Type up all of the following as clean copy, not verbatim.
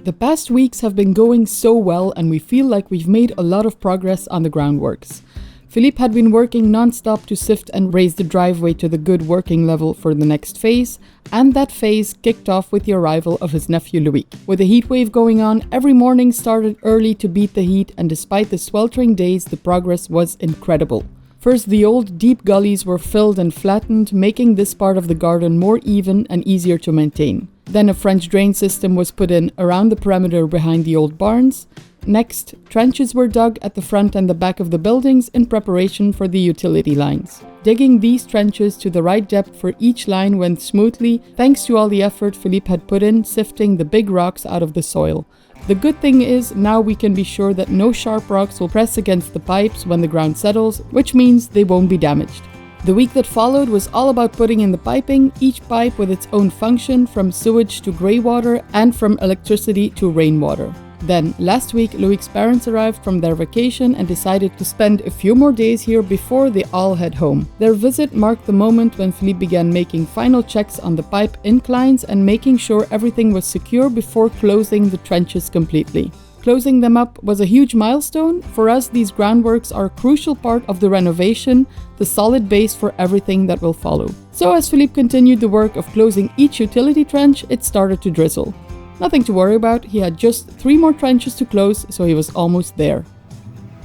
The past weeks have been going so well and we feel like we've made a lot of progress on the groundworks. Philippe had been working non-stop to sift and raise the driveway to the good working level for the next phase, and that phase kicked off with the arrival of his nephew Loïc. With a heat wave going on, every morning started early to beat the heat, and despite the sweltering days, the progress was incredible. First, the old deep gullies were filled and flattened, making this part of the garden more even and easier to maintain. Then a French drain system was put in around the perimeter behind the old barns. Next, trenches were dug at the front and the back of the buildings in preparation for the utility lines. Digging these trenches to the right depth for each line went smoothly, thanks to all the effort Philippe had put in sifting the big rocks out of the soil. The good thing is, now we can be sure that no sharp rocks will press against the pipes when the ground settles, which means they won't be damaged. The week that followed was all about putting in the piping, each pipe with its own function, from sewage to grey water and from electricity to rainwater. Then, last week, Loïc's parents arrived from their vacation and decided to spend a few more days here before they all head home. Their visit marked the moment when Philippe began making final checks on the pipe inclines and making sure everything was secure before closing the trenches completely. Closing them up was a huge milestone. For us, these groundworks are a crucial part of the renovation, the solid base for everything that will follow. So as Philippe continued the work of closing each utility trench, it started to drizzle. Nothing to worry about, he had just 3 more trenches to close, so he was almost there.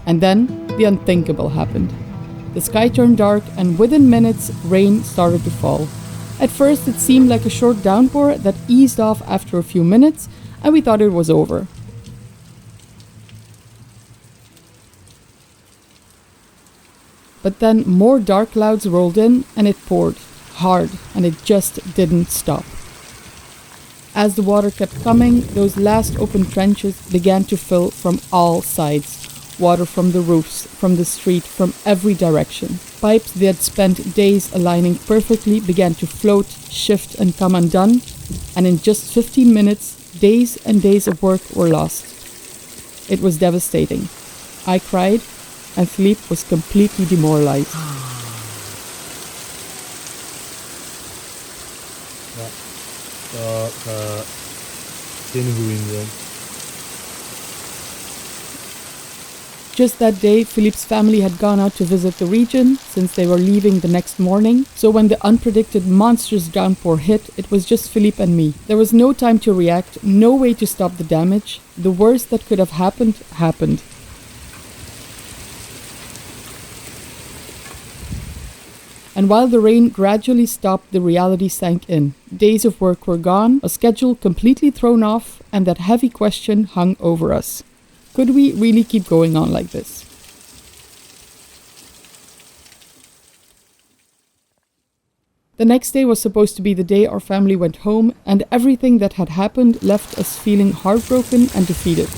And then, the unthinkable happened. The sky turned dark and within minutes, rain started to fall. At first it seemed like a short downpour that eased off after a few minutes, and we thought it was over. But then more dark clouds rolled in and it poured hard, and it just didn't stop. As the water kept coming, those last open trenches began to fill from all sides. Water from the roofs, from the street, from every direction. Pipes they had spent days aligning perfectly began to float, shift and come undone, and in just 15 minutes, days and days of work were lost. It was devastating. I cried, and Philippe was completely demoralized. Just that day, Philippe's family had gone out to visit the region, since they were leaving the next morning. So when the unpredicted monstrous downpour hit, it was just Philippe and me. There was no time to react, no way to stop the damage. The worst that could have happened, happened. And while the rain gradually stopped, the reality sank in. Days of work were gone, a schedule completely thrown off, and that heavy question hung over us. Could we really keep going on like this? The next day was supposed to be the day our family went home, and everything that had happened left us feeling heartbroken and defeated.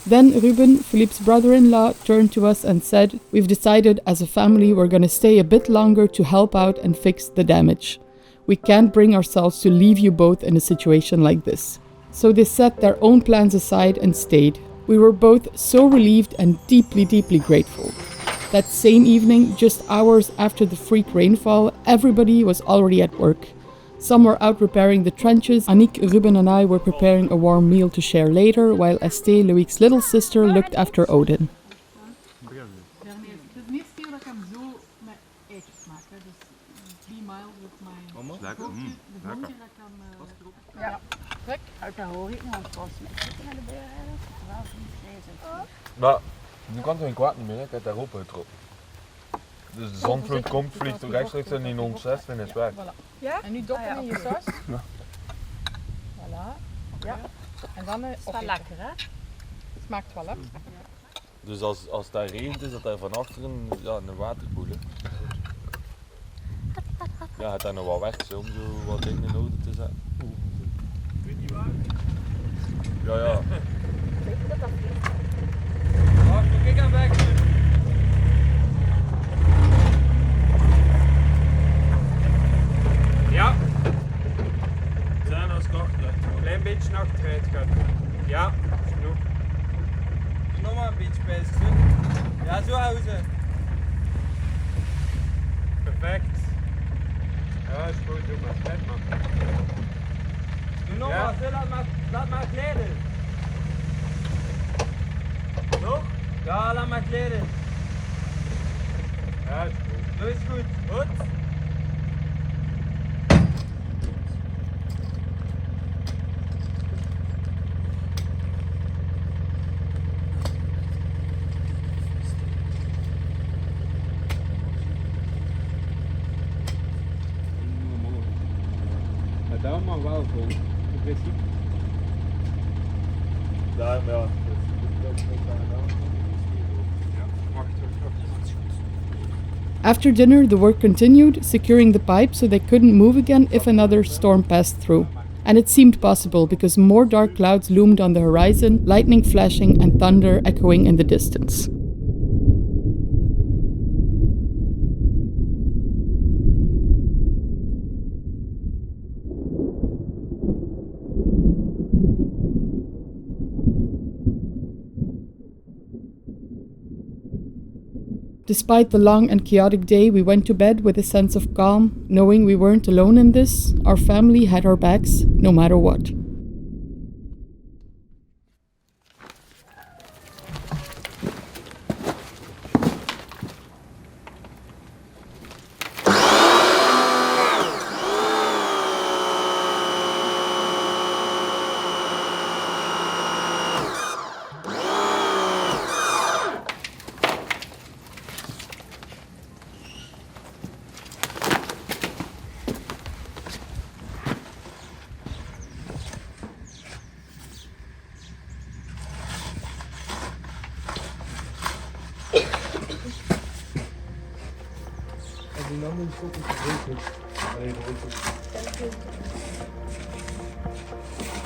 Then Ruben, Philippe's brother-in-law, turned to us and said, "We've decided as a family we're going to stay a bit longer to help out and fix the damage. We can't bring ourselves to leave you both in a situation like this." So they set their own plans aside and stayed. We were both so relieved and deeply, deeply grateful. That same evening, just hours after the freak rainfall, everybody was already at work. Some were out repairing the trenches. Anicia, Ruben and I were preparing a warm meal to share later, while Estée, Loïc's little sister, looked after Odin. Maar nu kan het geen kwaad meer, ik heb daar op getrokken. Dus de zondvloed komt, vliegt er rechtstreeks in die non-6 en is weg. Ja? En nu doppen in je sas. Ja. Voilà. Ja. En dan is wel lekker, hè? Smaakt wel, hè? Dus als het regent, is dat daar van achteren een waterpoel. Ja, het daar nog wel weg om zo wat dingen in orde te zetten. Weet je waar? Ja. Wacht, ik ga weg. Ja. Zijn als achter. Een klein beetje achteruit gaan. Ja, genoeg. Nog maar een beetje bezig. Ja, zo houden. Perfect. Ja, is goed, doe maar. Kijk maar. Doe nog maar, laat maar kleden. Nog? Ja, laat maar kleden. Ja, is goed. Dat is goed. Goed? Dat mag wel vol, in principe. Daar, ja. After dinner, the work continued, securing the pipe so they couldn't move again if another storm passed through. And it seemed possible because more dark clouds loomed on the horizon, lightning flashing and thunder echoing in the distance. Despite the long and chaotic day, we went to bed with a sense of calm, knowing we weren't alone in this. Our family had our backs, no matter what. Die andere schop is gebreken. Alleen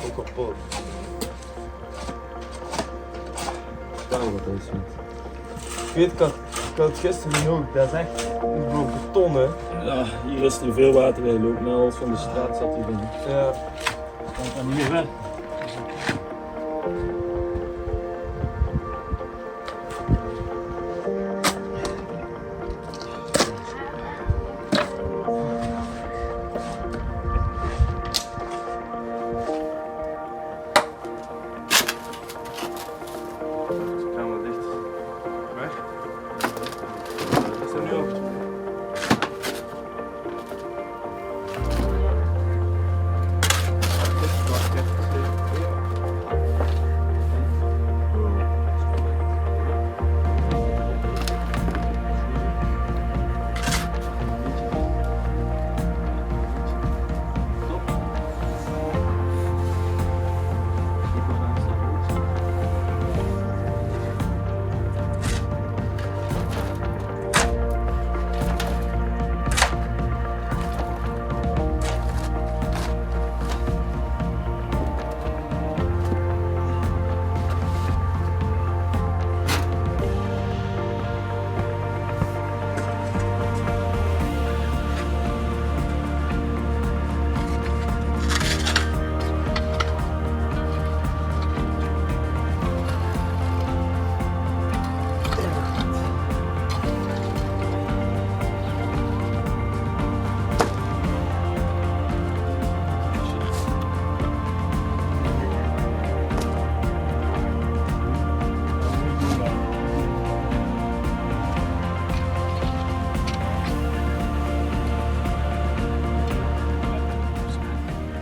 ook kapot. Staan wat deze niet. Ik weet, ik had het gisteren ook. Dat is echt een beton, hè. Ja, hier is er veel water in. Loopt naar alles van de straat zat hierin. Ja. Dat kan niet meer weg.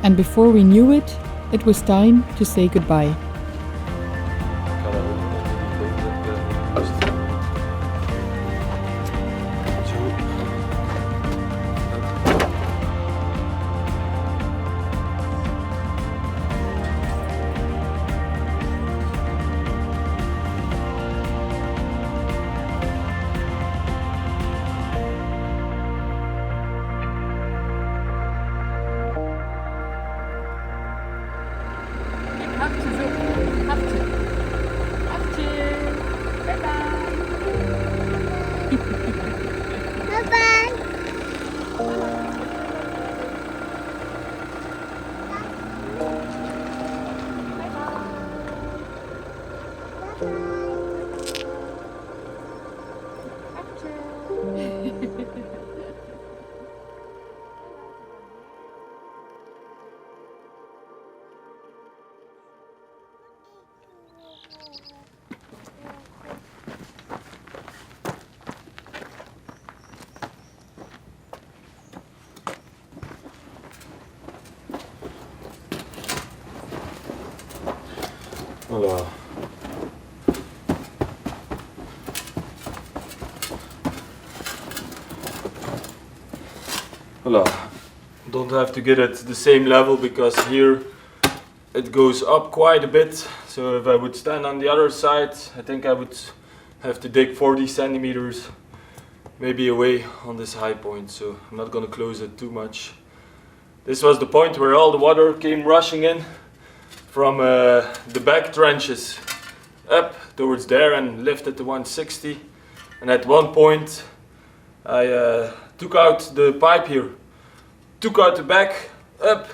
And before we knew it, it was time to say goodbye. Ik heb te veel Voilà. Voilà. Don't have to get it the same level because here it goes up quite a bit. So if I would stand on the other side, I think I would have to dig 40 centimeters maybe away on this high point. So I'm not gonna close it too much. This was the point where all the water came rushing in from the back trenches up towards there and lifted to 160. And at one point I took out the pipe here, took out the back, up,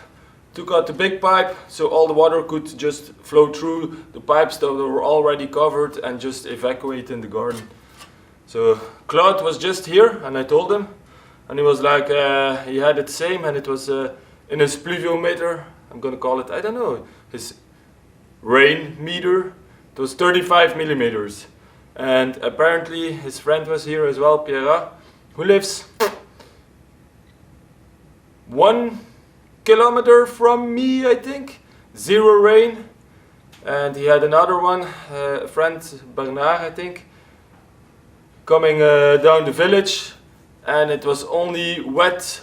took out the big pipe, so all the water could just flow through the pipes that were already covered and just evacuate in the garden. So Claude was just here and I told him, and he was like, he had it same, and it was in his pluviometer, I'm gonna call it, I don't know, his rain meter, it was 35 millimeters. And apparently his friend was here as well, Pierre, who lives 1 kilometer from me, I think. 0 rain. And he had another one, a friend, Bernard, I think, coming down the village, and it was only wet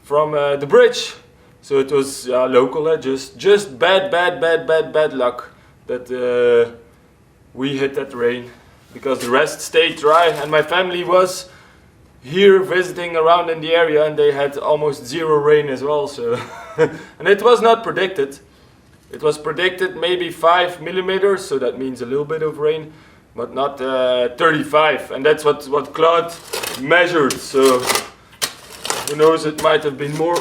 from the bridge. So it was local, just bad luck that we hit that rain, because the rest stayed dry, and my family was here visiting around in the area and they had almost 0 rain as well. So and it was not predicted. It was predicted maybe 5 millimeters, so that means a little bit of rain, but not 35, and that's what Claude measured. So who knows, it might have been more.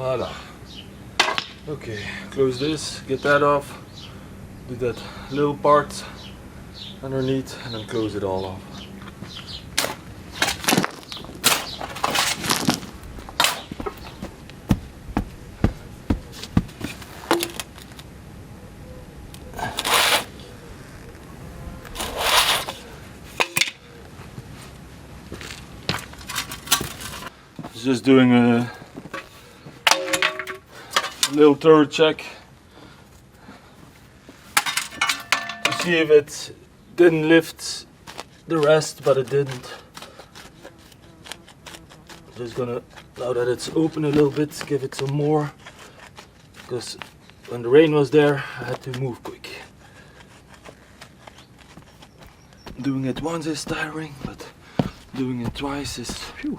Voila. Okay, close this, get that off, do that little part underneath, and then close it all off. Just doing a little thorough check to see if it didn't lift the rest, but it didn't. Just gonna, now that it's open a little bit, give it some more, because when the rain was there I had to move quick. Doing it once is tiring, but doing it twice is phew.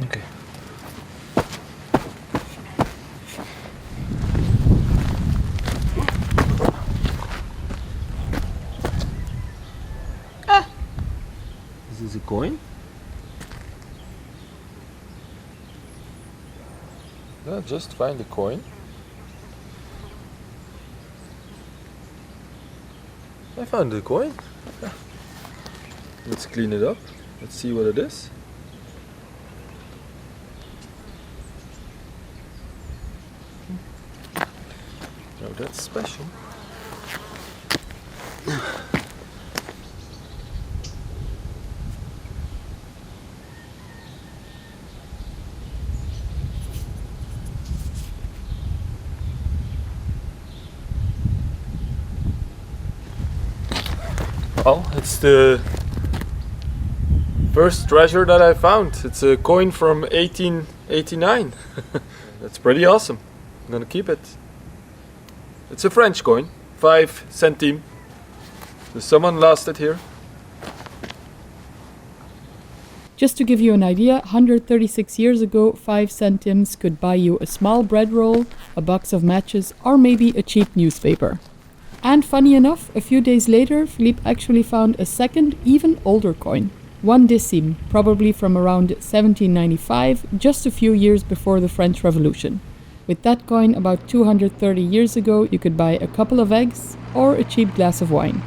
Okay. Is this a coin? No, just find a coin. I found the coin. Let's clean it up. Let's see what it is. Now that's special. Well, it's the first treasure that I found. It's a coin from 1889. That's pretty awesome. I'm gonna keep it. It's a French coin, 5 centimes. So someone lost it here. Just to give you an idea, 136 years ago, 5 centimes could buy you a small bread roll, a box of matches, or maybe a cheap newspaper. And funny enough, a few days later, Philippe actually found a second, even older coin. 1 décime, probably from around 1795, just a few years before the French Revolution. With that coin, about 230 years ago, you could buy a couple of eggs or a cheap glass of wine.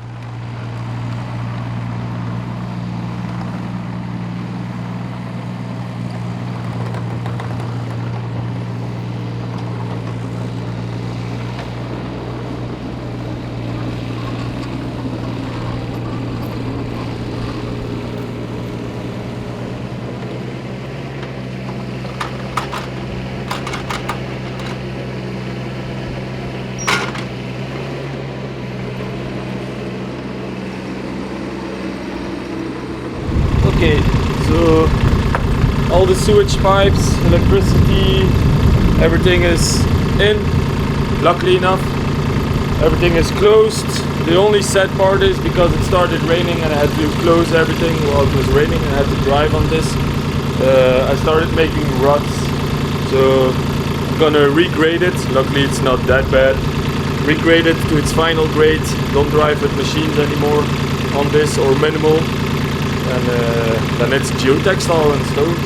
Okay, so all the sewage pipes, electricity, everything is in. Luckily enough, everything is closed. The only sad part is because it started raining and I had to close everything while it was raining and I had to drive on this. I started making ruts, so I'm gonna regrade it. Luckily it's not that bad. Regrade it to its final grade. Don't drive with machines anymore on this, or minimal. And then it's geotextile and stones.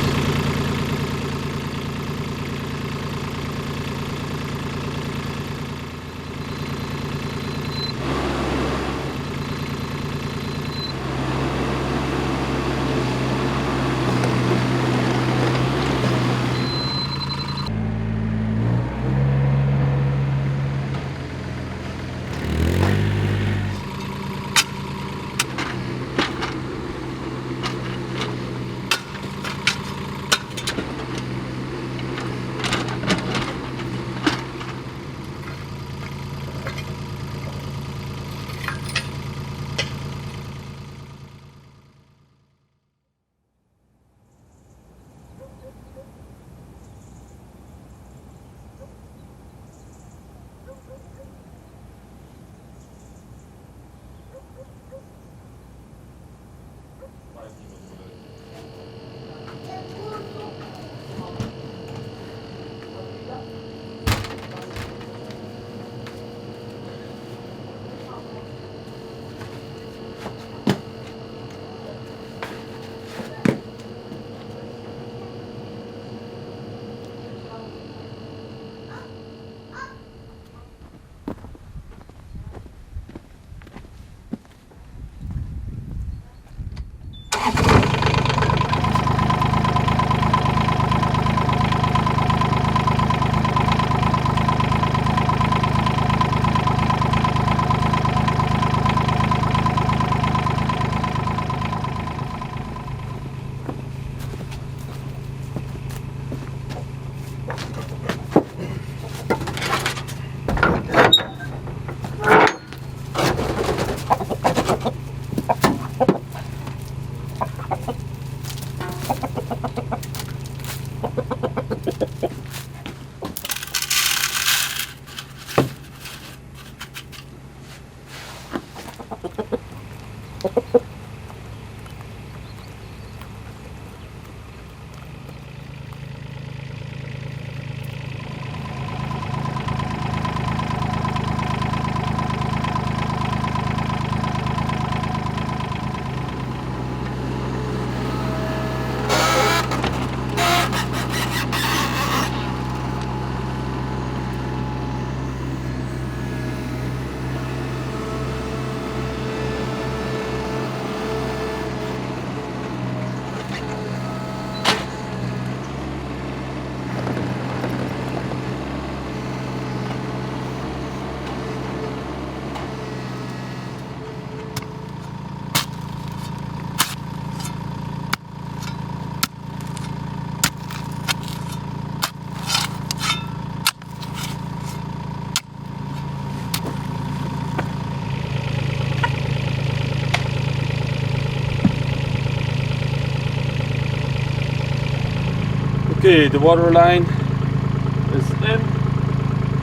Okay, the water line is in.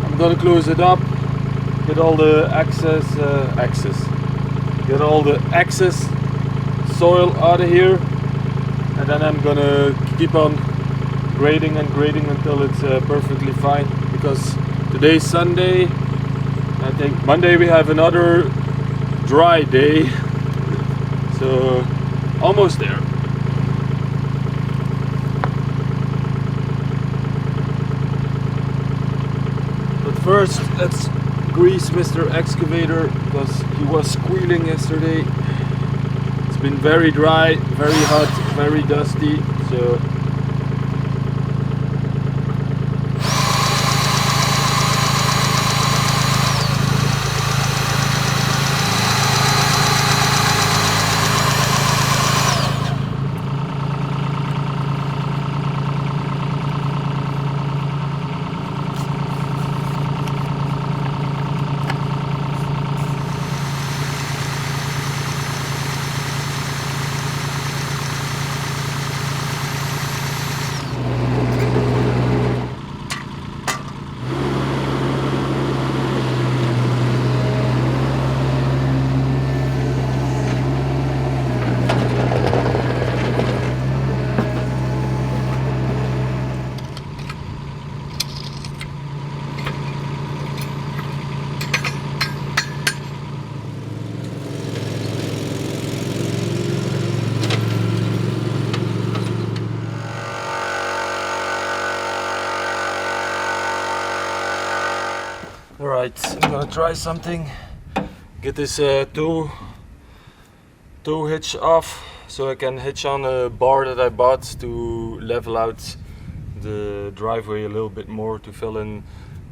I'm gonna close it up, get all the get all the excess soil out of here, and then I'm gonna keep on grading and grading until it's perfectly fine, because today's Sunday. I think Monday we have another dry day, so almost there. But first, let's grease Mr. Excavator, because he was squealing yesterday. It's been very dry, very hot, very dusty, so alright, I'm gonna try something. Get this tow hitch off, so I can hitch on a bar that I bought to level out the driveway a little bit more, to fill in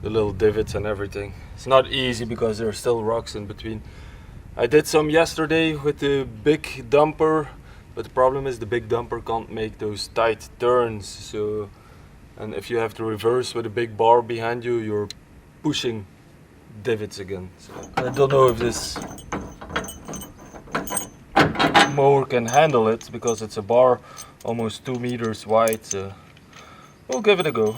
the little divots and everything. It's not easy because there are still rocks in between. I did some yesterday with the big dumper, but the problem is the big dumper can't make those tight turns. So, and if you have to reverse with a big bar behind you, you're pushing divots again. So I don't know if this mower can handle it, because it's a bar almost 2 meters wide. So we'll give it a go.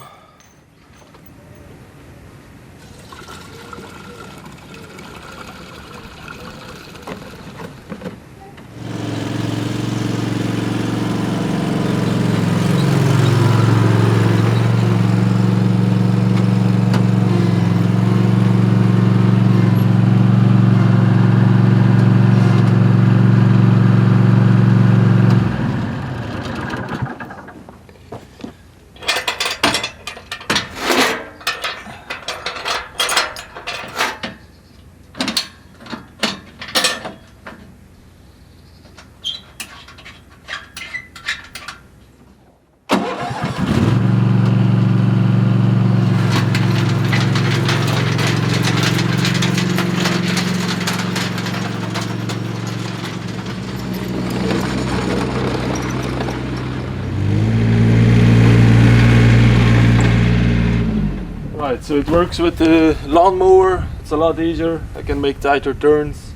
So it works with the lawnmower. It's a lot easier. I can make tighter turns.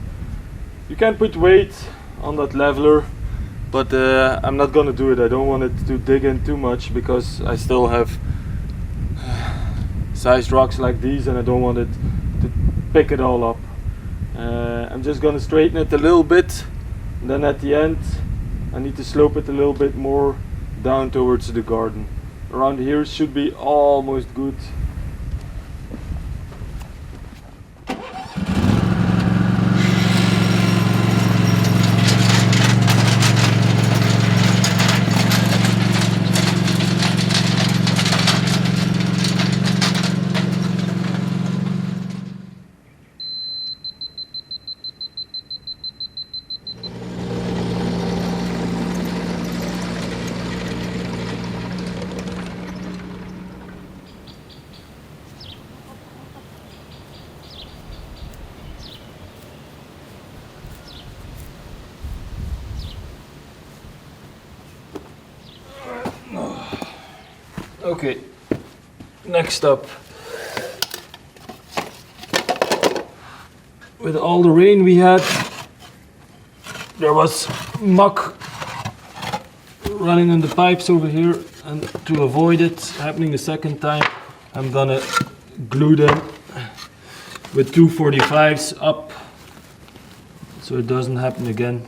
You can put weight on that leveler, but I'm not gonna do it. I don't want it to dig in too much, because I still have sized rocks like these, and I don't want it to pick it all up. I'm just gonna straighten it a little bit, and then at the end I need to slope it a little bit more down towards the garden. Around here should be almost good. Okay, next up, with all the rain we had, there was muck running in the pipes over here. And to avoid it happening a second time, I'm gonna glue them with 245s up so it doesn't happen again.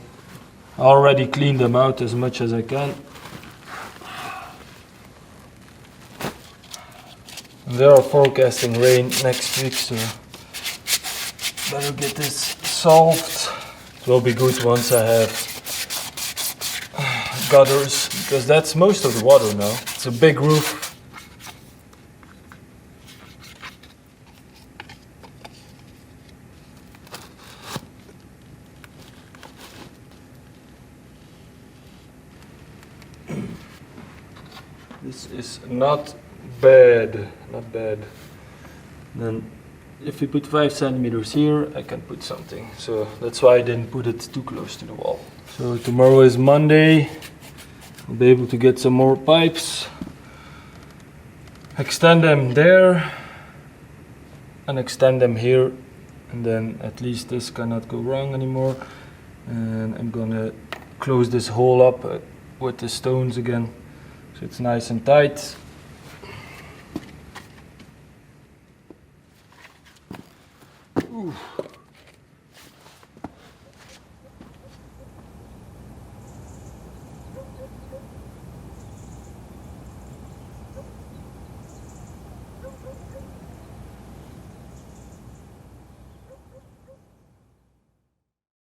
I already cleaned them out as much as I can. And they are forecasting rain next week, so better get this solved. It will be good once I have gutters, because that's most of the water now. It's a big roof. This is not bad, not bad. Then if we put 5 centimeters here, I can put something. So that's why I didn't put it too close to the wall. So tomorrow is Monday. I'll be able to get some more pipes, extend them there, and extend them here. And then at least this cannot go wrong anymore. And I'm gonna close this hole up with the stones again, so it's nice and tight. Ooh.